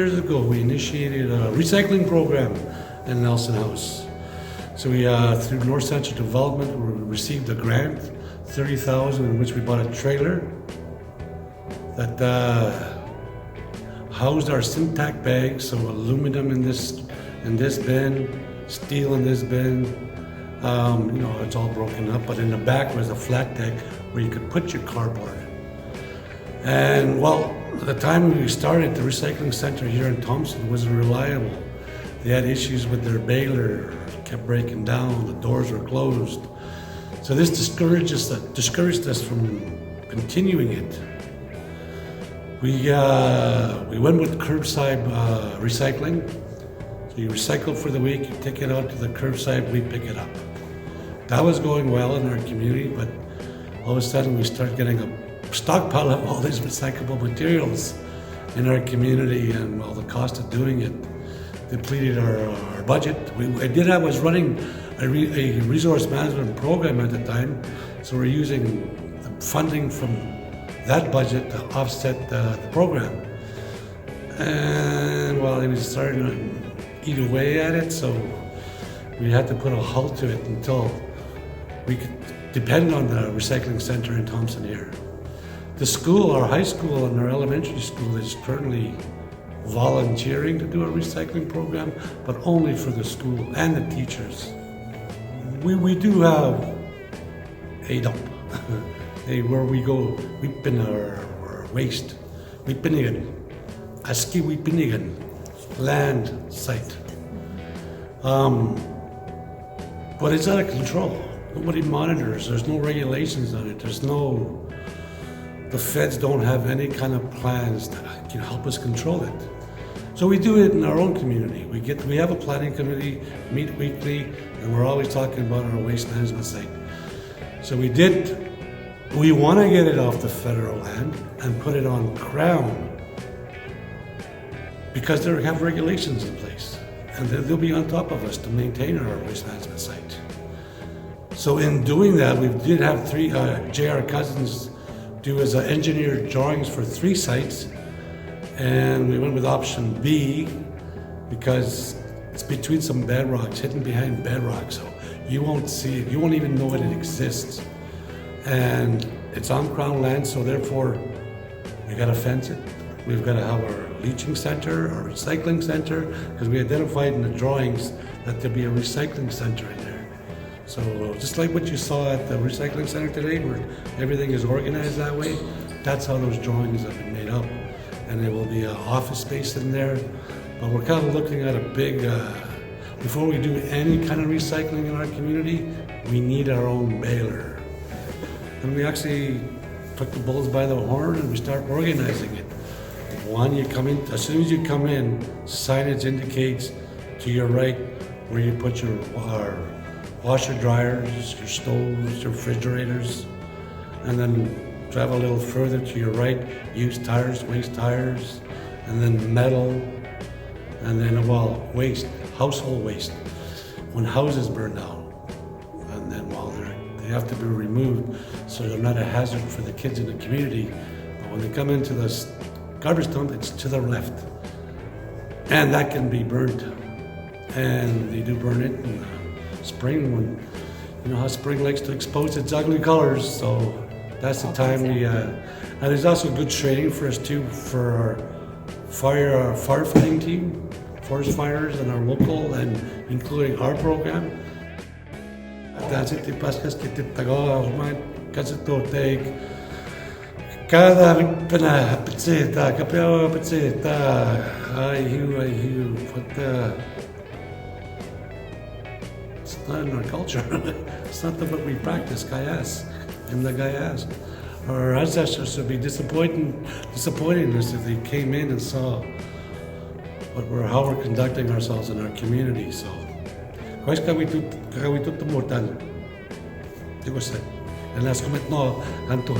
years ago, we initiated a recycling program in Nelson House. So we, through North Central Development, we received a grant, $30,000, in which we bought a trailer that housed our Syntac bags, so aluminum in this bin, steel in this bin. It's all broken up, but in the back was a flat deck where you could put your cardboard. And well, at the time we started, the recycling center here in Thompson wasn't reliable. They had issues with their baler, it kept breaking down, the doors were closed. So this discouraged us from continuing it. We went with curbside recycling. So you recycle for the week, you take it out to the curbside, we pick it up. That was going well in our community, but all of a sudden we started getting a stockpile of all these recyclable materials in our community, and well, the cost of doing it depleted our budget. I was running a resource management program at the time, so we're using the funding from that budget to offset the program. And well, it was starting to eat away at it, so we had to put a halt to it until we could depend on the recycling center in Thompson here. The school, our high school and our elementary school, is currently volunteering to do a recycling program, but only for the school and the teachers. We do have a dump where we go, we bin our waste. We pinigan, aski we pinigan, land site. But it's out of control. Nobody monitors, there's no regulations on it, the feds don't have any kind of plans that can help us control it. So we do it in our own community. We have a planning committee, meet weekly, and we're always talking about our waste management site. So we want to get it off the federal land and put it on Crown because they have regulations in place and they'll be on top of us to maintain our waste management site. So in doing that, we did have three, J.R. Cousins do as engineered drawings for 3 sites, and we went with option B because it's between some bedrocks, hidden behind bedrock, so you won't see it, you won't even know that it exists. And it's on Crown land, so therefore we gotta fence it. We've gotta have our leaching center, our recycling center, because we identified in the drawings that there'd be a recycling center in there. So just like what you saw at the recycling center today, where everything is organized that way, that's how those drawings have been made up. And there will be an office space in there. But we're kind of looking at a big, before we do any kind of recycling in our community, we need our own baler. And we actually took the bulls by the horn and we start organizing it. One, you come in, as soon as you come in, signage indicates to your right where you put your washer dryers, your stoves, your refrigerators, and then drive a little further to your right, used tires, waste tires, and then metal, and then waste, household waste, when houses burn down. And then they have to be removed so they're not a hazard for the kids in the community. But when they come into the garbage dump, it's to the left. And that can be burned. And they do burn it in spring, when you know how spring likes to expose its ugly colors, so that's the time we and there's also good training for us too, for our firefighting team, forest fires, and our local, and including our program. Cada pizeta, capeo pizeta, I hew, but it's not in our culture. It's not what we practice, Gayas, in the Gayas. Our ancestors would be disappointing us if they came in and saw how we're conducting ourselves in our community. So, quais kawitut mortal. Digo se, en las comet no, anto